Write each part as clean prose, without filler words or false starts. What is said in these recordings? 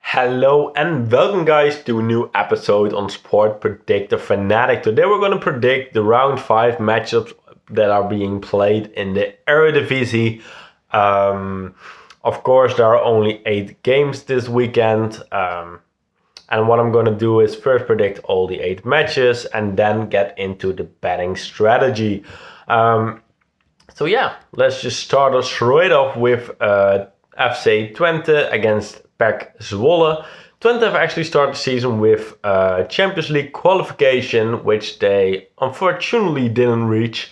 Hello and welcome guys to a new episode on SportPredictorFanatic. Today we're going to predict the round 5 matchups that are being played in the Eredivisie. Of course there are only 8 games this weekend. And what I'm going to do is first predict all the 8 matches and then get into the betting strategy. So let's just start us right off with FC Twente against PEC Zwolle. Twente have actually started the season with Champions League qualification, which they unfortunately didn't reach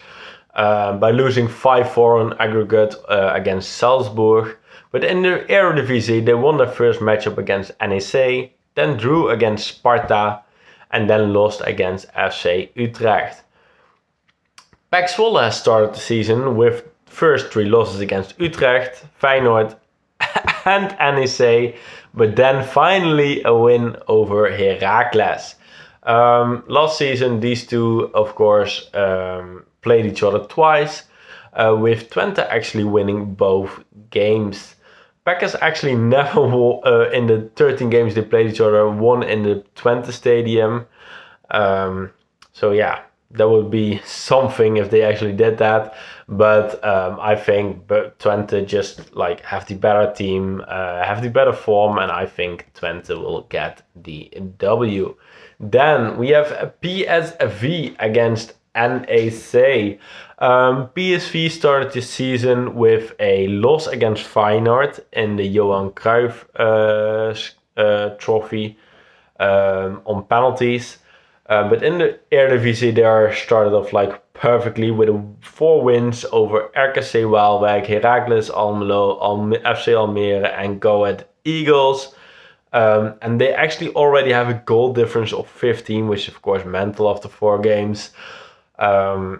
by losing 5-4 on aggregate against Salzburg. But in the Eredivisie, they won their first matchup against NEC, then drew against Sparta, and then lost against FC Utrecht. PEC Zwolle has started the season with first 3 losses against Utrecht, Feyenoord, and NEC, but then finally a win over Heracles. Last season, these two, of course, played each other twice, with Twente actually winning both games. PEC has actually never in the 13 games they played each other, won in the Twente Stadium. That would be something if they actually did that. But I think Twente just have the better team, have the better form, and I think Twente will get the W. Then we have PSV against NEC. PSV started the season with a loss against Feyenoord in the Johan Cruyff Trophy on penalties. But in the Eredivisie, they are started off perfectly with 4 wins over RKC Waalwijk, Heracles Almelo, FC Almere, and Go Ahead Eagles. And they actually already have a goal difference of 15, which is of course mental after 4 games. And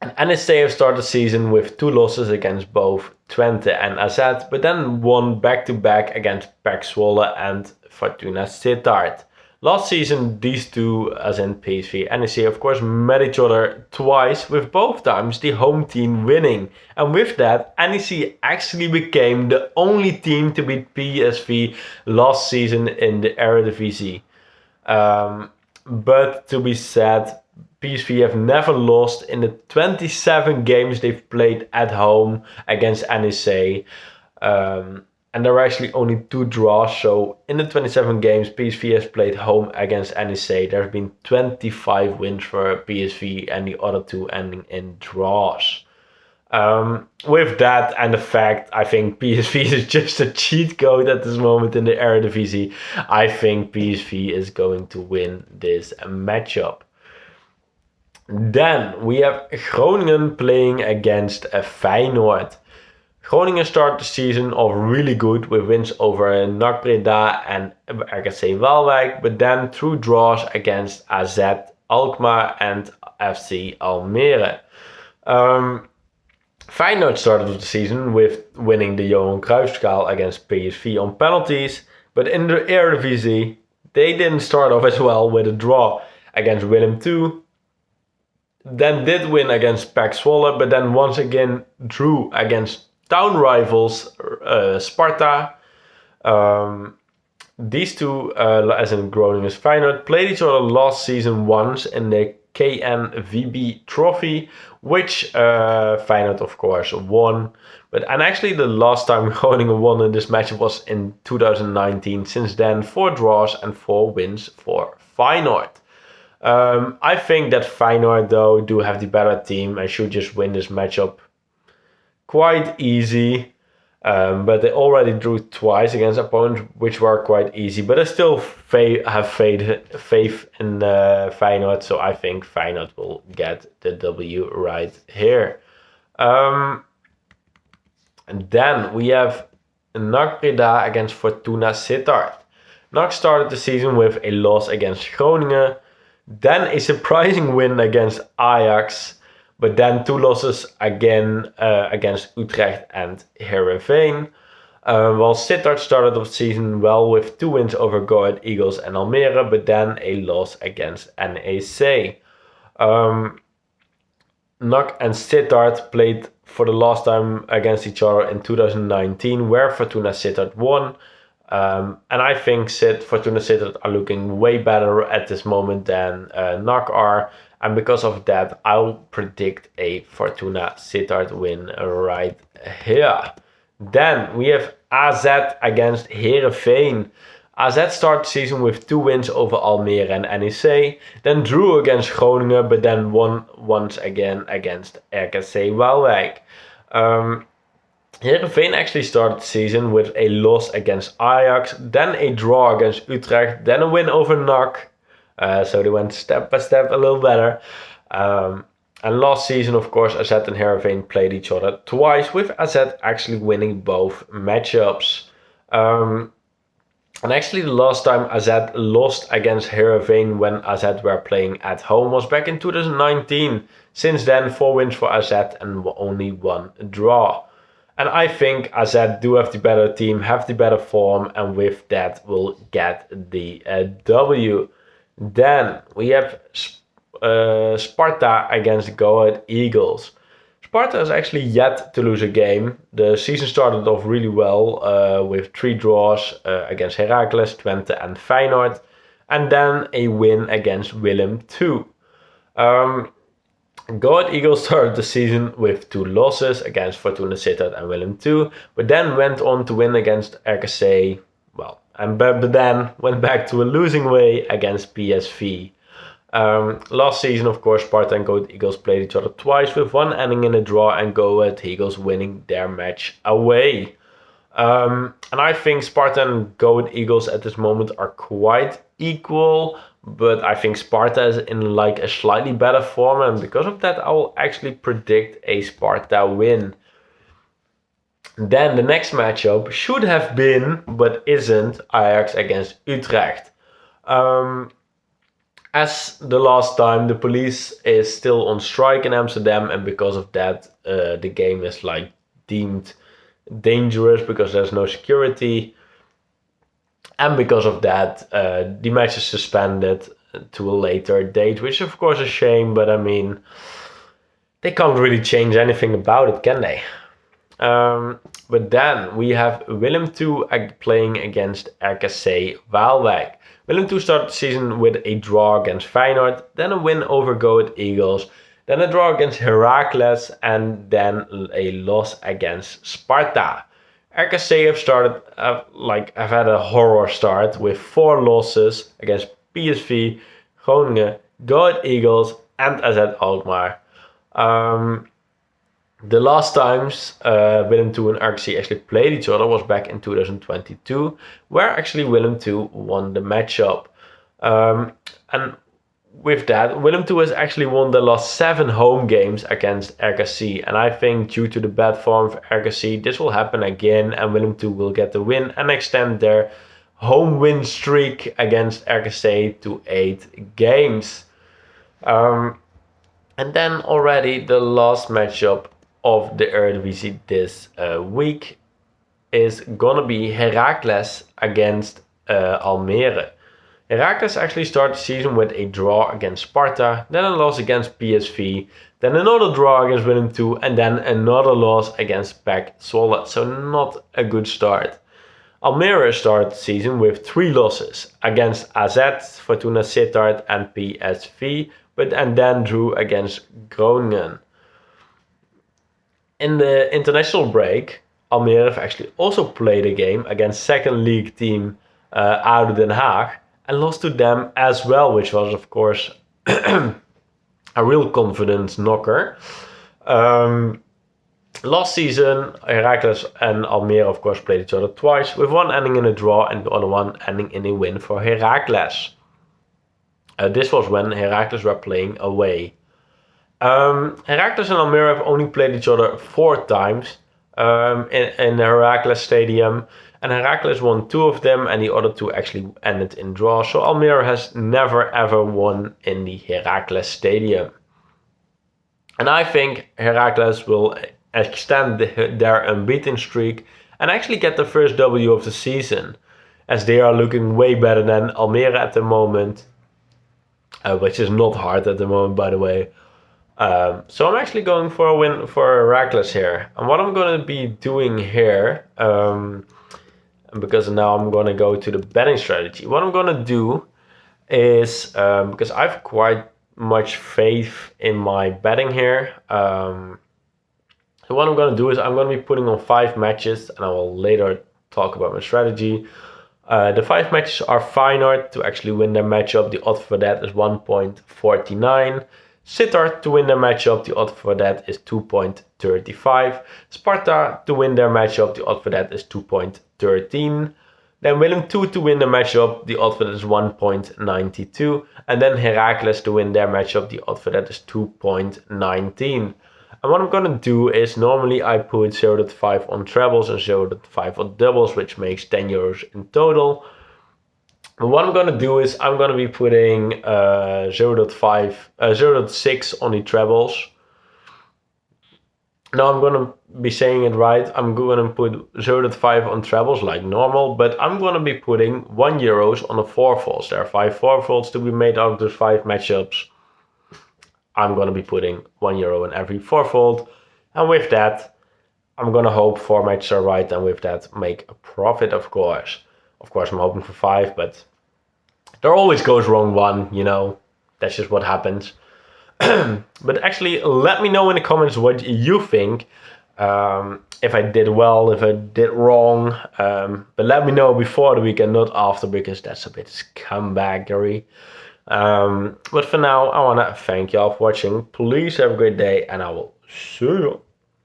NEC have started the season with 2 losses against both Twente and AZ, but then won back-to-back against PEC Zwolle and Fortuna Sittard. Last season, these two, as in PSV and NEC, of course, met each other twice, with both times the home team winning. And with that, NEC actually became the only team to beat PSV last season in the Eredivisie. But to be said, PSV have never lost in the 27 games they've played at home against NEC. And there are actually only 2 draws. So in the 27 games PSV has played home against NEC, there have been 25 wins for PSV and the other 2 ending in draws. With that and the fact I think PSV is just a cheat code at this moment in the Eredivisie, I think PSV is going to win this matchup. Then we have Groningen playing against Feyenoord. Groningen started the season off really good with wins over NAC Breda and RKC Waalwijk, but then through draws against AZ, Alkmaar and FC Almere. Feyenoord started the season with winning the Johan Cruyff against PSV on penalties, but in the Eredivisie, they didn't start off as well with a draw against Willem II. Then did win against PEC Zwolle, but then once again drew against town rivals Sparta. These two, as in Groningen and Feyenoord, played each other last season once in the KNVB Trophy, which Feyenoord of course won. And actually the last time Groningen won in this match was in 2019. Since then, 4 draws and 4 wins for Feyenoord. I think that Feyenoord though do have the better team and should just win this matchup quite easy, but they already drew twice against opponents which were quite easy, but I still have faith in Feyenoord, so I think Feyenoord will get the W right here. And then we have NAC Breda against Fortuna Sittard. NAC started the season with a loss against Groningen, then a surprising win against Ajax, but then 2 losses again against Utrecht and Heerenveen. While Sittard started the season well with 2 wins over Go Ahead Eagles and Almere, but then a loss against NEC. NAC and Sittard played for the last time against each other in 2019, where Fortuna Sittard won. And I think Fortuna Sittard are looking way better at this moment than NAC are. And because of that, I'll predict a Fortuna Sittard win right here. Then we have AZ against Heerenveen. AZ started the season with 2 wins over Almere and NEC, then drew against Groningen, but then won once again against RKC Waalwijk. Heerenveen actually started the season with a loss against Ajax, then a draw against Utrecht, then a win over NAC. So they went step by step a little better. And last season, of course, AZ and Heerenveen played each other twice, with AZ actually winning both matchups. And actually the last time AZ lost against Heerenveen when AZ were playing at home was back in 2019. Since then, 4 wins for AZ and only 1 draw. And I think AZ do have the better team, have the better form, and with that will get the W. Then we have Sparta against Go Ahead Eagles. Sparta is actually yet to lose a game. The season started off really well with 3 draws against Heracles, Twente and Feyenoord. And then a win against Willem II. Go Ahead Eagles started the season with 2 losses against Fortuna Sittard and Willem II. But then went on to win against RKC. But then went back to a losing way against PSV. Last season, of course, Sparta and Go Ahead Eagles played each other twice, with one ending in a draw and Go Ahead Eagles winning their match away. And I think Sparta and Go Ahead Eagles at this moment are quite equal, but I think Sparta is in like a slightly better form, and because of that I will actually predict a Sparta win. Then the next matchup should have been, but isn't, Ajax against Utrecht. As the last time, the police is still on strike in Amsterdam, and because of that, the game is like deemed dangerous because there's no security. And because of that, the match is suspended to a later date, which is of course a shame, but I mean, they can't really change anything about it, can they? But then we have Willem II playing against RKC Waalwijk. Willem II started the season with a draw against Feyenoord, then a win over Go Ahead Eagles, then a draw against Heracles, and then a loss against Sparta. RKC have had a horror start with 4 losses against PSV, Groningen, Go Ahead Eagles, and AZ Alkmaar. The last times Willem II and RKC actually played each other was back in 2022, where actually Willem II won the matchup. And with that, Willem II has actually won the last 7 home games against RKC. And I think due to the bad form of RKC, this will happen again, and Willem II will get the win and extend their home win streak against RKC to 8 games. And then already the last matchup of the Eredivisie this week is gonna be Heracles against Almere. Heracles actually started the season with a draw against Sparta, then a loss against PSV, then another draw against Willem II, and then another loss against PEC Zwolle. So not a good start. Almere started the season with 3 losses against AZ, Fortuna Sittard and PSV, and then drew against Groningen. In the international break, Almere have actually also played a game against second league team ADO Den Haag and lost to them as well, which was of course a real confidence knocker. Last season, Heracles and Almere of course played each other twice, with one ending in a draw and the other one ending in a win for Heracles. This was when Heracles were playing away. Heracles and Almere have only played each other 4 times in the Heracles Stadium, and Heracles won 2 of them and the other 2 actually ended in draws. So Almere has never ever won in the Heracles Stadium. And I think Heracles will extend their unbeaten streak and actually get the first W of the season, as they are looking way better than Almere at the moment, which is not hard at the moment, by the way. So I'm actually going for a win for Heracles here. And what I'm going to be doing here, And because now I'm going to go to the betting strategy. What I'm going to do is, because I have quite much faith in my betting here, so what I'm going to do is I'm going to be putting on 5 matches, and I will later talk about my strategy. The 5 matches are Feyenoord to actually win their matchup. The odds for that is 1.49. Sittard to win their matchup. The odds for that is 2.35. Sparta to win their matchup. The odds for that is 2.13. Then Willem II to win the matchup, the odds for that is 1.92. And then Heracles to win their matchup, the odds for that is 2.19. And what I'm going to do is, normally I put 0.5 on trebles and 0.5 on doubles, which makes 10 euros in total. And what I'm going to do is I'm going to be putting 0.6 on the trebles. Now I'm going to be saying it right. I'm going to put 0.5 on trebles like normal, but I'm going to be putting €1 on the fourfolds. There are 5 fourfolds to be made out of those 5 matchups. I'm going to be putting €1 in every fourfold. And with that, I'm going to hope 4 matches are right, and with that make a profit, of course. Of course, I'm hoping for 5, but there always goes wrong 1, you know. That's just what happens. But actually, let me know in the comments what you think. If I did well, if I did wrong. But let me know before the weekend, not after, because that's a bit scumbaggery. But for now, I want to thank y'all for watching. Please have a great day, and I will see you.